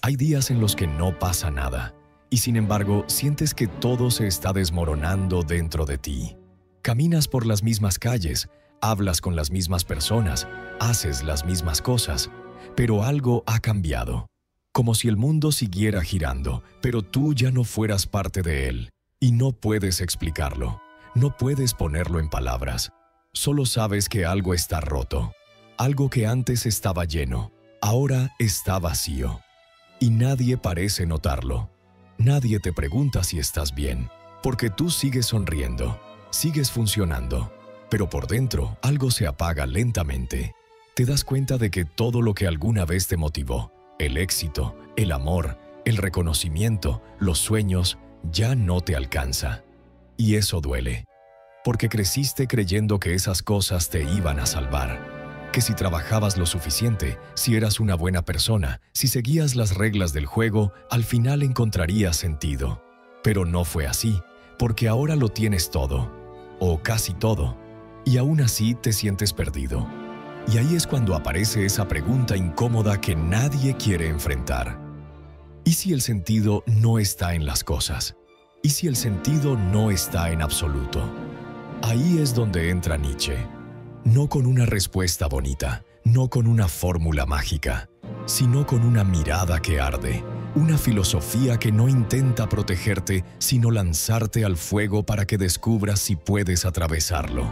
Hay días en los que no pasa nada, y sin embargo sientes que todo se está desmoronando dentro de ti. Caminas por las mismas calles, hablas con las mismas personas, haces las mismas cosas, pero algo ha cambiado. Como si el mundo siguiera girando, pero tú ya no fueras parte de él, y no puedes explicarlo, no puedes ponerlo en palabras. Solo sabes que algo está roto. Algo que antes estaba lleno, ahora está vacío. Y nadie parece notarlo. Nadie te pregunta si estás bien, porque tú sigues sonriendo, sigues funcionando, pero por dentro algo se apaga lentamente. Te das cuenta de que todo lo que alguna vez te motivó, el éxito, el amor, el reconocimiento, los sueños, ya no te alcanza. Y eso duele, porque creciste creyendo que esas cosas te iban a salvar. Que si trabajabas lo suficiente, si eras una buena persona, si seguías las reglas del juego, al final encontrarías sentido. Pero no fue así, porque ahora lo tienes todo, o casi todo, y aún así te sientes perdido. Y ahí es cuando aparece esa pregunta incómoda que nadie quiere enfrentar. ¿Y si el sentido no está en las cosas? ¿Y si el sentido no está en absoluto? Ahí es donde entra Nietzsche. No con una respuesta bonita, no con una fórmula mágica, sino con una mirada que arde, una filosofía que no intenta protegerte, sino lanzarte al fuego para que descubras si puedes atravesarlo.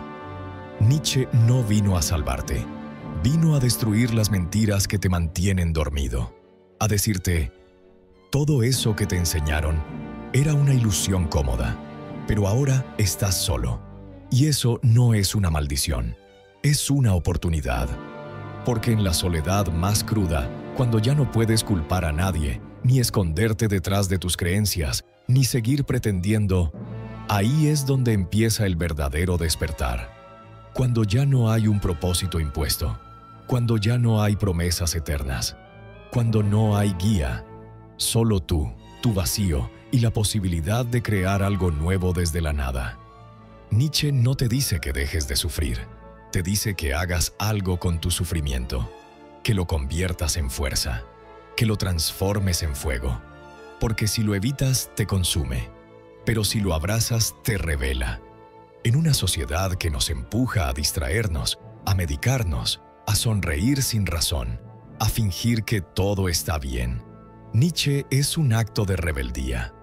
Nietzsche no vino a salvarte, vino a destruir las mentiras que te mantienen dormido, a decirte, todo eso que te enseñaron era una ilusión cómoda, pero ahora estás solo, y eso no es una maldición. Es una oportunidad, porque en la soledad más cruda, cuando ya no puedes culpar a nadie, ni esconderte detrás de tus creencias, ni seguir pretendiendo, ahí es donde empieza el verdadero despertar. Cuando ya no hay un propósito impuesto, cuando ya no hay promesas eternas, cuando no hay guía, solo tú, tu vacío y la posibilidad de crear algo nuevo desde la nada. Nietzsche no te dice que dejes de sufrir. Te dice que hagas algo con tu sufrimiento, que lo conviertas en fuerza, que lo transformes en fuego, porque si lo evitas te consume, pero si lo abrazas te revela. En una sociedad que nos empuja a distraernos, a medicarnos, a sonreír sin razón, a fingir que todo está bien, Nietzsche es un acto de rebeldía,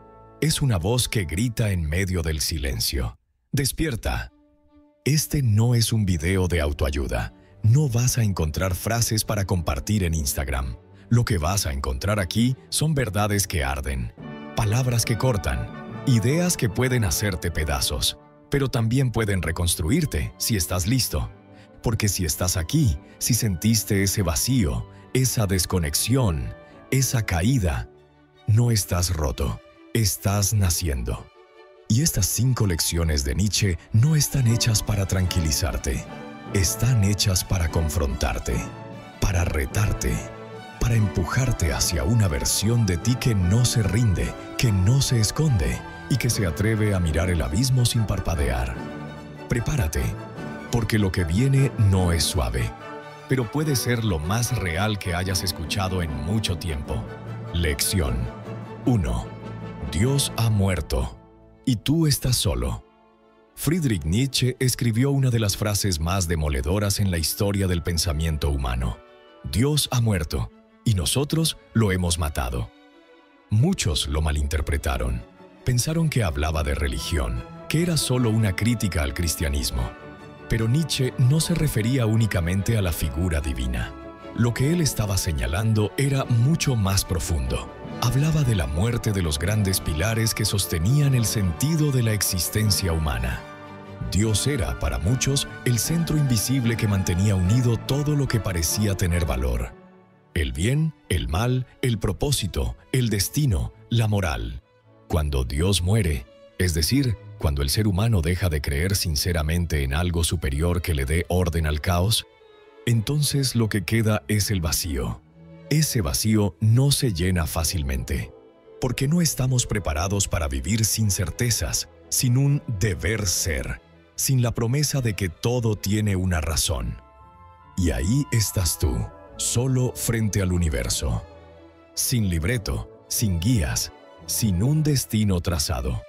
es una voz que grita en medio del silencio. ¡Despierta! Este no es un video de autoayuda. No vas a encontrar frases para compartir en Instagram. Lo que vas a encontrar aquí son verdades que arden, palabras que cortan, ideas que pueden hacerte pedazos, pero también pueden reconstruirte si estás listo. Porque si estás aquí, si sentiste ese vacío, esa desconexión, esa caída, no estás roto, estás naciendo. Y estas 5 lecciones de Nietzsche no están hechas para tranquilizarte. Están hechas para confrontarte, para retarte, para empujarte hacia una versión de ti que no se rinde, que no se esconde y que se atreve a mirar el abismo sin parpadear. Prepárate, porque lo que viene no es suave, pero puede ser lo más real que hayas escuchado en mucho tiempo. Lección 1. Dios ha muerto. Y tú estás solo. Friedrich Nietzsche escribió una de las frases más demoledoras en la historia del pensamiento humano. Dios ha muerto, y nosotros lo hemos matado. Muchos lo malinterpretaron. Pensaron que hablaba de religión, que era solo una crítica al cristianismo. Pero Nietzsche no se refería únicamente a la figura divina. Lo que él estaba señalando era mucho más profundo. Hablaba de la muerte de los grandes pilares que sostenían el sentido de la existencia humana. Dios era, para muchos, el centro invisible que mantenía unido todo lo que parecía tener valor. El bien, el mal, el propósito, el destino, la moral. Cuando Dios muere, es decir, cuando el ser humano deja de creer sinceramente en algo superior que le dé orden al caos, entonces lo que queda es el vacío. Ese vacío no se llena fácilmente, porque no estamos preparados para vivir sin certezas, sin un deber ser, sin la promesa de que todo tiene una razón. Y ahí estás tú, solo frente al universo. sin libreto, sin guías, sin un destino trazado.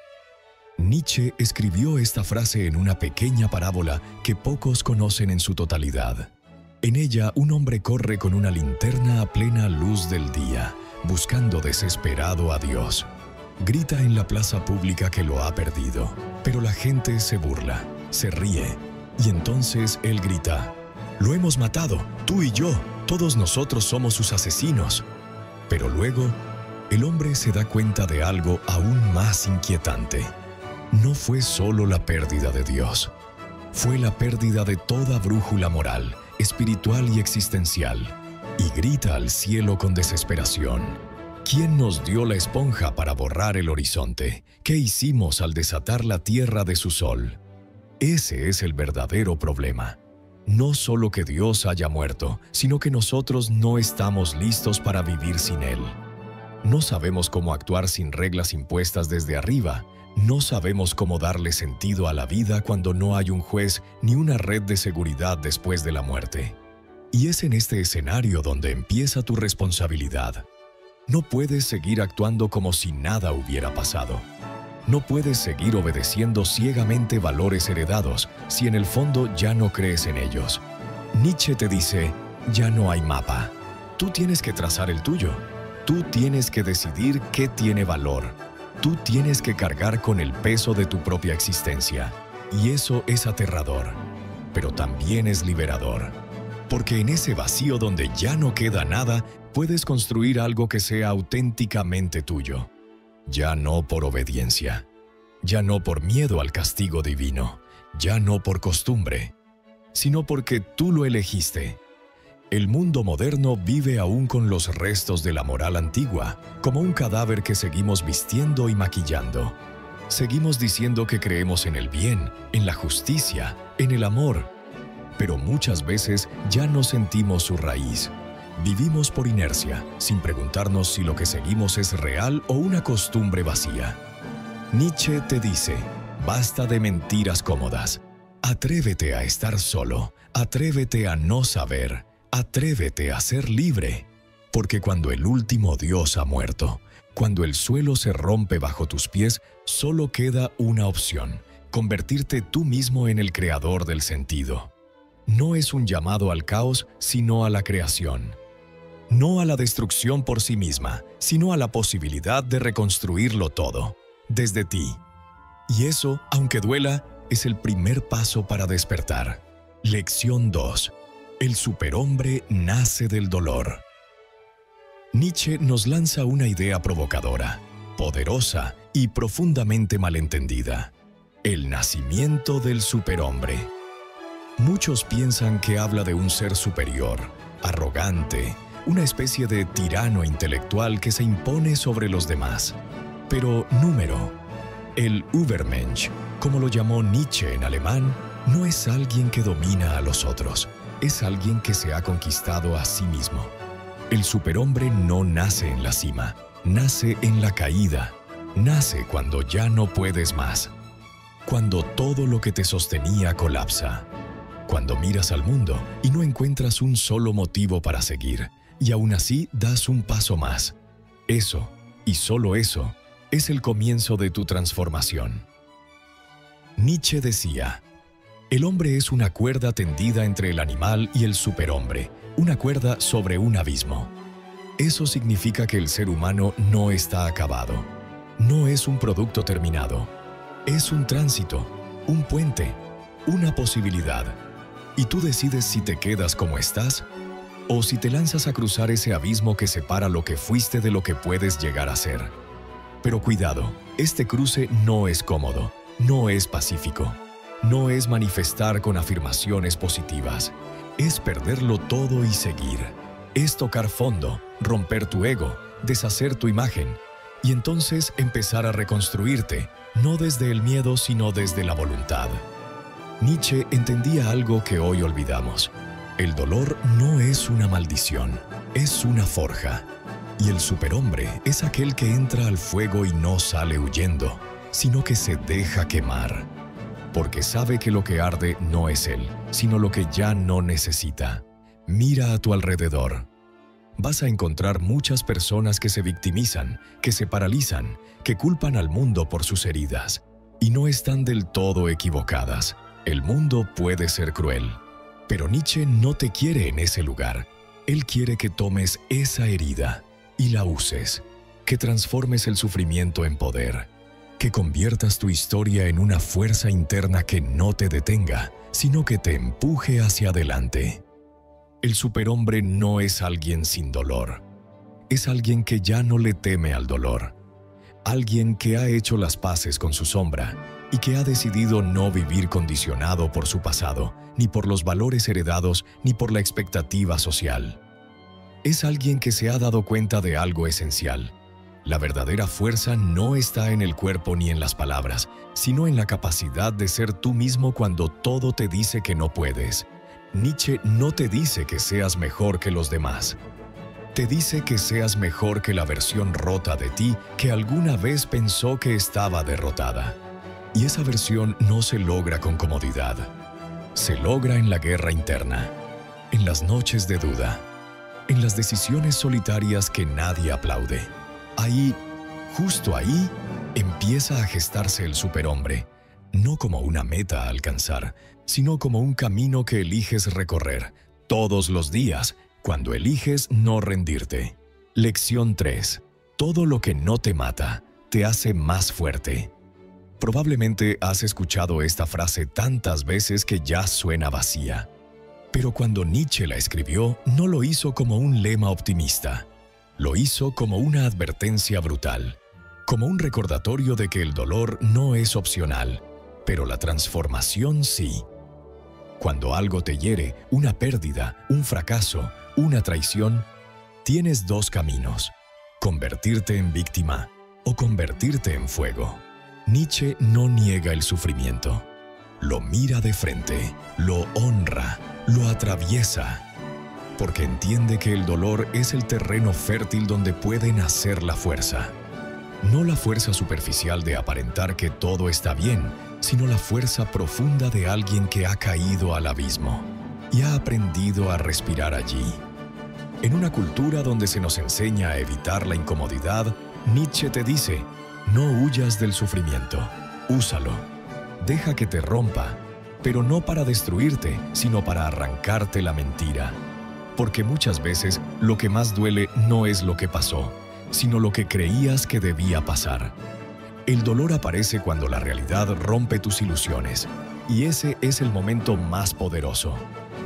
Nietzsche escribió esta frase en una pequeña parábola que pocos conocen en su totalidad. En ella, un hombre corre con una linterna a plena luz del día, buscando desesperado a Dios. Grita en la plaza pública que lo ha perdido, pero la gente se burla, se ríe, y entonces él grita: «Lo hemos matado, tú y yo, todos nosotros somos sus asesinos». Pero luego, el hombre se da cuenta de algo aún más inquietante. No fue solo la pérdida de Dios, fue la pérdida de toda brújula moral, espiritual y existencial, y grita al cielo con desesperación: ¿quién nos dio la esponja para borrar el horizonte? ¿Qué hicimos al desatar la tierra de su sol? Ese es el verdadero problema. No solo que Dios haya muerto, sino que nosotros no estamos listos para vivir sin Él. No sabemos cómo actuar sin reglas impuestas desde arriba. No sabemos cómo darle sentido a la vida cuando no hay un juez ni una red de seguridad después de la muerte. Y es en este escenario donde empieza tu responsabilidad. No puedes seguir actuando como si nada hubiera pasado. No puedes seguir obedeciendo ciegamente valores heredados si en el fondo ya no crees en ellos. Nietzsche te dice: ya no hay mapa. Tú tienes que trazar el tuyo. Tú tienes que decidir qué tiene valor. Tú tienes que cargar con el peso de tu propia existencia. Y eso es aterrador, pero también es liberador. Porque en ese vacío donde ya no queda nada, puedes construir algo que sea auténticamente tuyo. Ya no por obediencia, ya no por miedo al castigo divino, ya no por costumbre, sino porque tú lo elegiste. El mundo moderno vive aún con los restos de la moral antigua, como un cadáver que seguimos vistiendo y maquillando. Seguimos diciendo que creemos en el bien, en la justicia, en el amor, pero muchas veces ya no sentimos su raíz. Vivimos por inercia, sin preguntarnos si lo que seguimos es real o una costumbre vacía. Nietzsche te dice: basta de mentiras cómodas. Atrévete a estar solo, atrévete a no saber, atrévete a ser libre. Porque cuando el último Dios ha muerto, cuando el suelo se rompe bajo tus pies, solo queda una opción: convertirte tú mismo en el creador del sentido. No es un llamado al caos, sino a la creación. No a la destrucción por sí misma, sino a la posibilidad de reconstruirlo todo, desde ti. Y eso, aunque duela, es el primer paso para despertar. Lección 2. El superhombre nace del dolor. Nietzsche nos lanza una idea provocadora, poderosa y profundamente malentendida: el nacimiento del superhombre. Muchos piensan que habla de un ser superior, arrogante, una especie de tirano intelectual que se impone sobre los demás. Pero número, el Übermensch, como lo llamó Nietzsche en alemán, no es alguien que domina a los otros, es alguien que se ha conquistado a sí mismo. El superhombre no nace en la cima, nace en la caída, nace cuando ya no puedes más, cuando todo lo que te sostenía colapsa, cuando miras al mundo y no encuentras un solo motivo para seguir, y aún así das un paso más. Eso, y solo eso, es el comienzo de tu transformación. Nietzsche decía: el hombre es una cuerda tendida entre el animal y el superhombre, una cuerda sobre un abismo. Eso significa que el ser humano no está acabado, no es un producto terminado, es un tránsito, un puente, una posibilidad. Y tú decides si te quedas como estás o si te lanzas a cruzar ese abismo que separa lo que fuiste de lo que puedes llegar a ser. Pero cuidado, este cruce no es cómodo, no es pacífico, no es manifestar con afirmaciones positivas, es perderlo todo y seguir. Es tocar fondo, romper tu ego, deshacer tu imagen y entonces empezar a reconstruirte, no desde el miedo sino desde la voluntad. Nietzsche entendía algo que hoy olvidamos. El dolor no es una maldición, es una forja. Y el superhombre es aquel que entra al fuego y no sale huyendo, sino que se deja quemar. Porque sabe que lo que arde no es él, sino lo que ya no necesita. Mira a tu alrededor. vas a encontrar muchas personas que se victimizan, que se paralizan, que culpan al mundo por sus heridas. Y no están del todo equivocadas. El mundo puede ser cruel. Pero Nietzsche no te quiere en ese lugar. Él quiere que tomes esa herida y la uses, que transformes el sufrimiento en poder, que conviertas tu historia en una fuerza interna que no te detenga, sino que te empuje hacia adelante. El superhombre no es alguien sin dolor. Es alguien que ya no le teme al dolor. Alguien que ha hecho las paces con su sombra y que ha decidido no vivir condicionado por su pasado, ni por los valores heredados, ni por la expectativa social. Es alguien que se ha dado cuenta de algo esencial. La verdadera fuerza no está en el cuerpo ni en las palabras, sino en la capacidad de ser tú mismo cuando todo te dice que no puedes. Nietzsche no te dice que seas mejor que los demás. Te dice que seas mejor que la versión rota de ti que alguna vez pensó que estaba derrotada. Y esa versión no se logra con comodidad. Se logra en la guerra interna, en las noches de duda, en las decisiones solitarias que nadie aplaude. Ahí, justo ahí, empieza a gestarse el superhombre, no como una meta a alcanzar, sino como un camino que eliges recorrer todos los días cuando eliges no rendirte. Lección 3. Todo lo que no te mata te hace más fuerte. Probablemente has escuchado esta frase tantas veces que ya suena vacía. Pero cuando Nietzsche la escribió, no lo hizo como un lema optimista. Lo hizo como una advertencia brutal, como un recordatorio de que el dolor no es opcional, pero la transformación sí. Cuando algo te hiere, una pérdida, un fracaso, una traición, tienes dos caminos: convertirte en víctima o convertirte en fuego. Nietzsche no niega el sufrimiento. Lo mira de frente, lo honra, lo atraviesa, porque entiende que el dolor es el terreno fértil donde puede nacer la fuerza. No la fuerza superficial de aparentar que todo está bien, sino la fuerza profunda de alguien que ha caído al abismo y ha aprendido a respirar allí. En una cultura donde se nos enseña a evitar la incomodidad, Nietzsche te dice: no huyas del sufrimiento, úsalo, deja que te rompa, pero no para destruirte, sino para arrancarte la mentira. Porque muchas veces lo que más duele no es lo que pasó, sino lo que creías que debía pasar. El dolor aparece cuando la realidad rompe tus ilusiones, y ese es el momento más poderoso,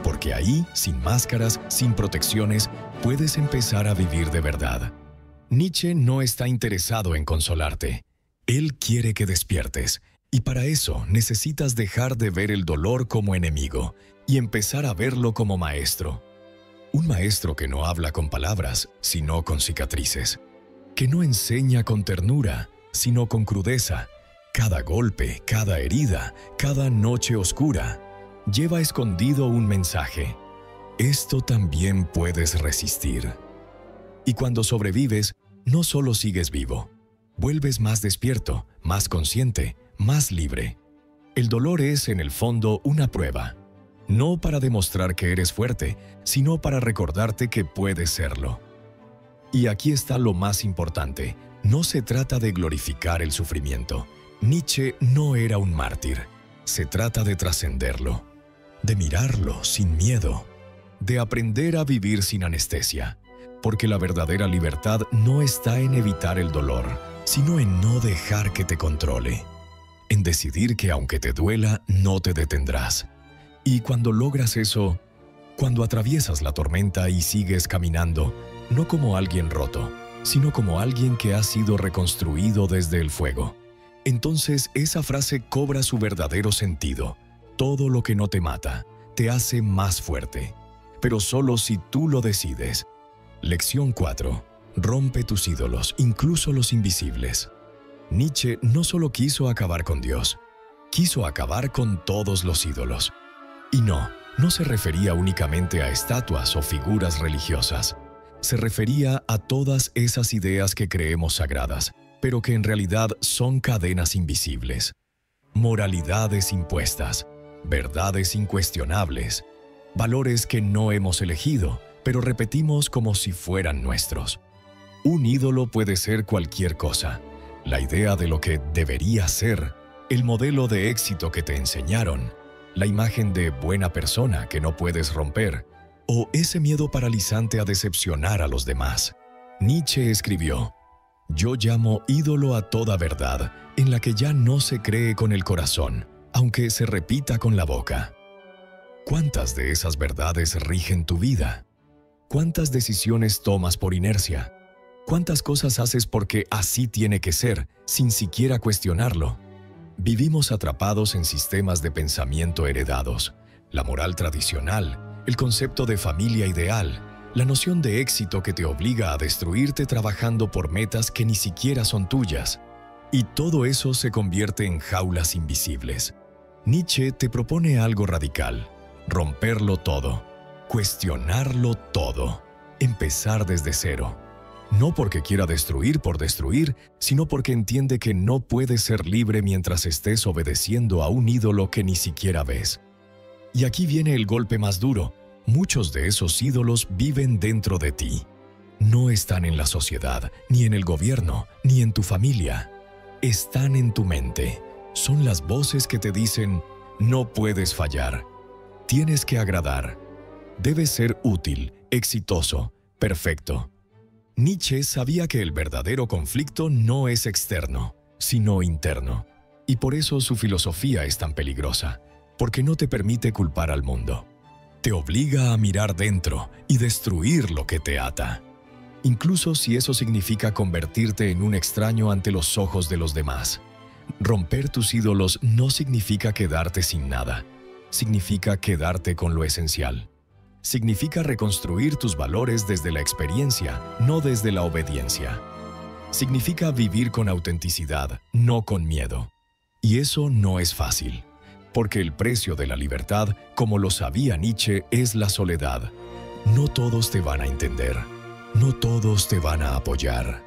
porque ahí, sin máscaras, sin protecciones, puedes empezar a vivir de verdad. Nietzsche no está interesado en consolarte. Él quiere que despiertes, y para eso necesitas dejar de ver el dolor como enemigo y empezar a verlo como maestro. Un maestro que no habla con palabras, sino con cicatrices. Que no enseña con ternura, sino con crudeza. Cada golpe, cada herida, cada noche oscura, lleva escondido un mensaje. Esto también puedes resistir. Y cuando sobrevives, no solo sigues vivo, vuelves más despierto, más consciente, más libre. El dolor es, en el fondo, una prueba. No para demostrar que eres fuerte, sino para recordarte que puedes serlo. Y aquí está lo más importante. No se trata de glorificar el sufrimiento. Nietzsche no era un mártir. Se trata de trascenderlo, de mirarlo sin miedo, de aprender a vivir sin anestesia. Porque la verdadera libertad no está en evitar el dolor, sino en no dejar que te controle. En decidir que aunque te duela, no te detendrás. Y cuando logras eso, cuando atraviesas la tormenta y sigues caminando, no como alguien roto, sino como alguien que ha sido reconstruido desde el fuego, entonces esa frase cobra su verdadero sentido. Todo lo que no te mata te hace más fuerte, pero solo si tú lo decides. Lección 4. Rompe tus ídolos, incluso los invisibles. Nietzsche no solo quiso acabar con Dios, quiso acabar con todos los ídolos. Y no se refería únicamente a estatuas o figuras religiosas. Se refería a todas esas ideas que creemos sagradas, pero que en realidad son cadenas invisibles. Moralidades impuestas, verdades incuestionables, valores que no hemos elegido, pero repetimos como si fueran nuestros. Un ídolo puede ser cualquier cosa, la idea de lo que debería ser, el modelo de éxito que te enseñaron, la imagen de buena persona que no puedes romper, o ese miedo paralizante a decepcionar a los demás. Nietzsche escribió: «Yo llamo ídolo a toda verdad en la que ya no se cree con el corazón, aunque se repita con la boca». ¿Cuántas de esas verdades rigen tu vida? ¿Cuántas decisiones tomas por inercia? ¿Cuántas cosas haces porque así tiene que ser, sin siquiera cuestionarlo? Vivimos atrapados en sistemas de pensamiento heredados, la moral tradicional, el concepto de familia ideal, la noción de éxito que te obliga a destruirte trabajando por metas que ni siquiera son tuyas. Y todo eso se convierte en jaulas invisibles. Nietzsche te propone algo radical: romperlo todo, cuestionarlo todo, empezar desde cero. No porque quiera destruir por destruir, sino porque entiende que no puedes ser libre mientras estés obedeciendo a un ídolo que ni siquiera ves. Y aquí viene el golpe más duro. Muchos de esos ídolos viven dentro de ti. No están en la sociedad, ni en el gobierno, ni en tu familia. Están en tu mente. Son las voces que te dicen: no puedes fallar, tienes que agradar, debes ser útil, exitoso, perfecto. Nietzsche sabía que el verdadero conflicto no es externo, sino interno. Y por eso su filosofía es tan peligrosa, porque no te permite culpar al mundo. Te obliga a mirar dentro y destruir lo que te ata, incluso si eso significa convertirte en un extraño ante los ojos de los demás. Romper tus ídolos no significa quedarte sin nada, significa quedarte con lo esencial. Significa reconstruir tus valores desde la experiencia, no desde la obediencia. Significa vivir con autenticidad, no con miedo. Y eso no es fácil, porque el precio de la libertad, como lo sabía Nietzsche, es la soledad. No todos te van a entender, no todos te van a apoyar.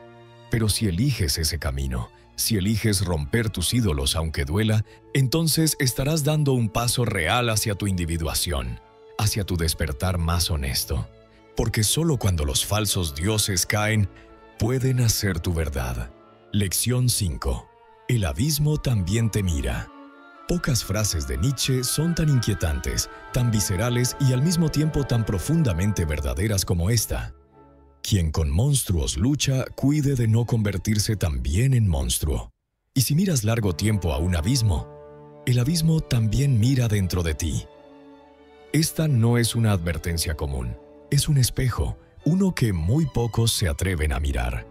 Pero si eliges ese camino, si eliges romper tus ídolos aunque duela, entonces estarás dando un paso real hacia tu individuación, hacia tu despertar más honesto. Porque solo cuando los falsos dioses caen, pueden hacer tu verdad. Lección 5. El abismo también te mira. Pocas frases de Nietzsche son tan inquietantes, tan viscerales y al mismo tiempo tan profundamente verdaderas como esta. Quien con monstruos lucha, cuide de no convertirse también en monstruo. Y si miras largo tiempo a un abismo, el abismo también mira dentro de ti. Esta no es una advertencia común, es un espejo, uno que muy pocos se atreven a mirar.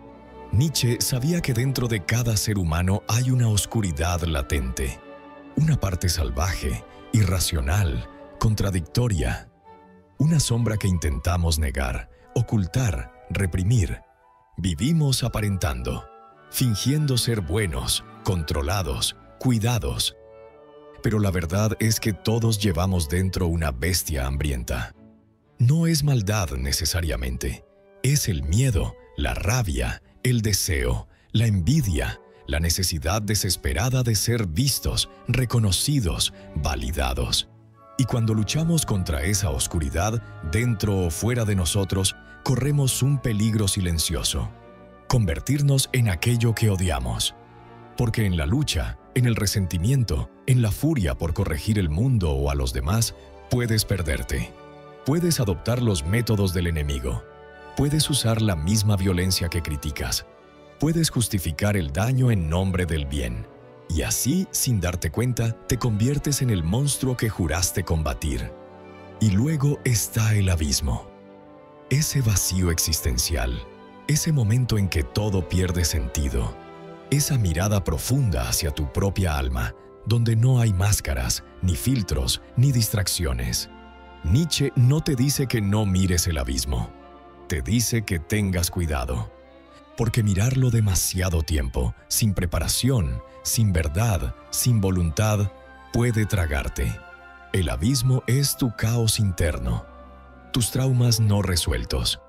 Nietzsche sabía que dentro de cada ser humano hay una oscuridad latente, una parte salvaje, irracional, contradictoria, una sombra que intentamos negar, ocultar, reprimir. Vivimos aparentando, fingiendo ser buenos, controlados, cuidados. Pero la verdad es que todos llevamos dentro una bestia hambrienta. No es maldad necesariamente, es el miedo, la rabia, el deseo, la envidia, la necesidad desesperada de ser vistos, reconocidos, validados. Y cuando luchamos contra esa oscuridad, dentro o fuera de nosotros, corremos un peligro silencioso: convertirnos en aquello que odiamos. Porque en la lucha, en el resentimiento, en la furia por corregir el mundo o a los demás, puedes perderte. Puedes adoptar los métodos del enemigo. Puedes usar la misma violencia que criticas. Puedes justificar el daño en nombre del bien. Y así, sin darte cuenta, te conviertes en el monstruo que juraste combatir. Y luego está el abismo. Ese vacío existencial, ese momento en que todo pierde sentido. Esa mirada profunda hacia tu propia alma, donde no hay máscaras, ni filtros, ni distracciones. Nietzsche no te dice que no mires el abismo. Te dice que tengas cuidado. Porque mirarlo demasiado tiempo, sin preparación, sin verdad, sin voluntad, puede tragarte. El abismo es tu caos interno, tus traumas no resueltos,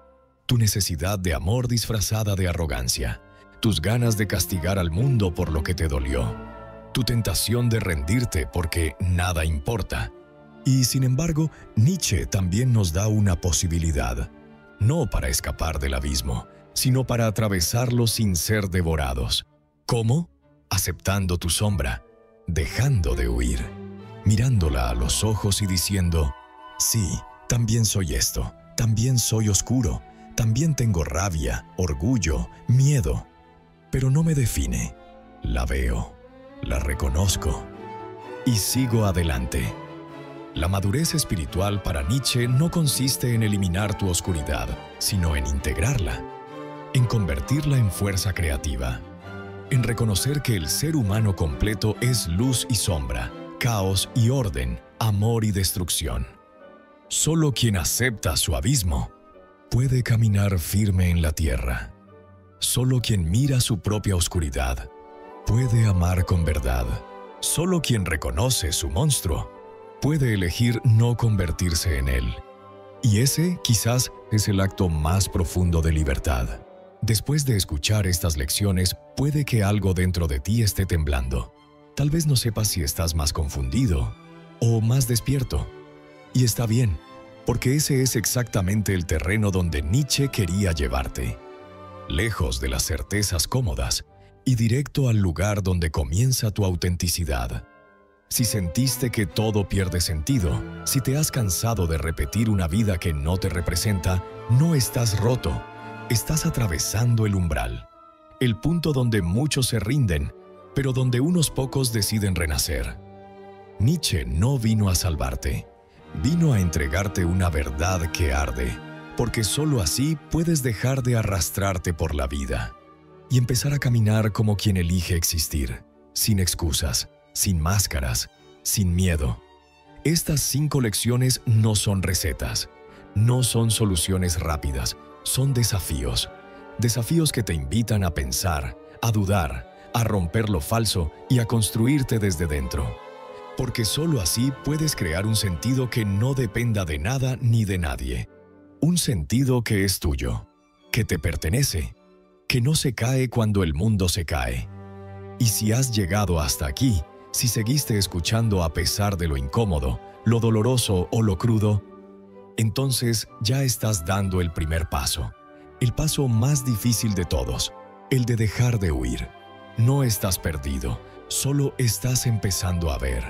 tu necesidad de amor disfrazada de arrogancia, tus ganas de castigar al mundo por lo que te dolió, tu tentación de rendirte porque nada importa. Y sin embargo, Nietzsche también nos da una posibilidad. no para escapar del abismo, sino para atravesarlo sin ser devorados. ¿Cómo? Aceptando tu sombra, dejando de huir, mirándola a los ojos y diciendo: sí, también soy esto, también soy oscuro, también tengo rabia, orgullo, miedo, pero no me define. La veo, la reconozco y sigo adelante. La madurez espiritual para Nietzsche no consiste en eliminar tu oscuridad, sino en integrarla, en convertirla en fuerza creativa, en reconocer que el ser humano completo es luz y sombra, caos y orden, amor y destrucción. Solo quien acepta su abismo puede caminar firme en la tierra. Solo quien mira su propia oscuridad puede amar con verdad. Solo quien reconoce su monstruo puede elegir no convertirse en él. Y ese, quizás, es el acto más profundo de libertad. Después de escuchar estas lecciones, puede que algo dentro de ti esté temblando. Tal vez no sepas si estás más confundido o más despierto. Y está bien, porque ese es exactamente el terreno donde Nietzsche quería llevarte. Lejos de las certezas cómodas y directo al lugar donde comienza tu autenticidad. Si sentiste que todo pierde sentido, si te has cansado de repetir una vida que no te representa, no estás roto, estás atravesando el umbral, el punto donde muchos se rinden, pero donde unos pocos deciden renacer. Nietzsche no vino a salvarte, vino a entregarte una verdad que arde, porque solo así puedes dejar de arrastrarte por la vida y empezar a caminar como quien elige existir, sin excusas, sin máscaras, sin miedo. Estas 5 lecciones no son recetas, no son soluciones rápidas, son desafíos. Desafíos que te invitan a pensar, a dudar, a romper lo falso y a construirte desde dentro. Porque solo así puedes crear un sentido que no dependa de nada ni de nadie. Un sentido que es tuyo, que te pertenece, que no se cae cuando el mundo se cae. Y si has llegado hasta aquí, si seguiste escuchando a pesar de lo incómodo, lo doloroso o lo crudo, entonces ya estás dando el primer paso, el paso más difícil de todos, el de dejar de huir. No estás perdido, solo estás empezando a ver.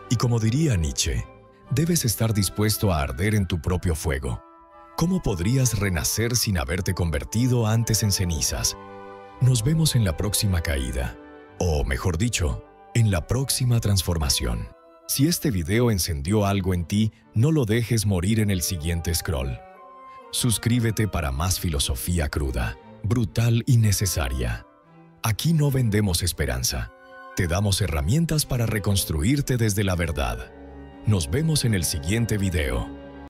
Y como diría Nietzsche, debes estar dispuesto a arder en tu propio fuego. ¿Cómo podrías renacer sin haberte convertido antes en cenizas? Nos vemos en la próxima caída, o mejor dicho, en la próxima transformación. Si este video encendió algo en ti, no lo dejes morir en el siguiente scroll. Suscríbete para más filosofía cruda, brutal y necesaria. Aquí no vendemos esperanza. Te damos herramientas para reconstruirte desde la verdad. Nos vemos en el siguiente video.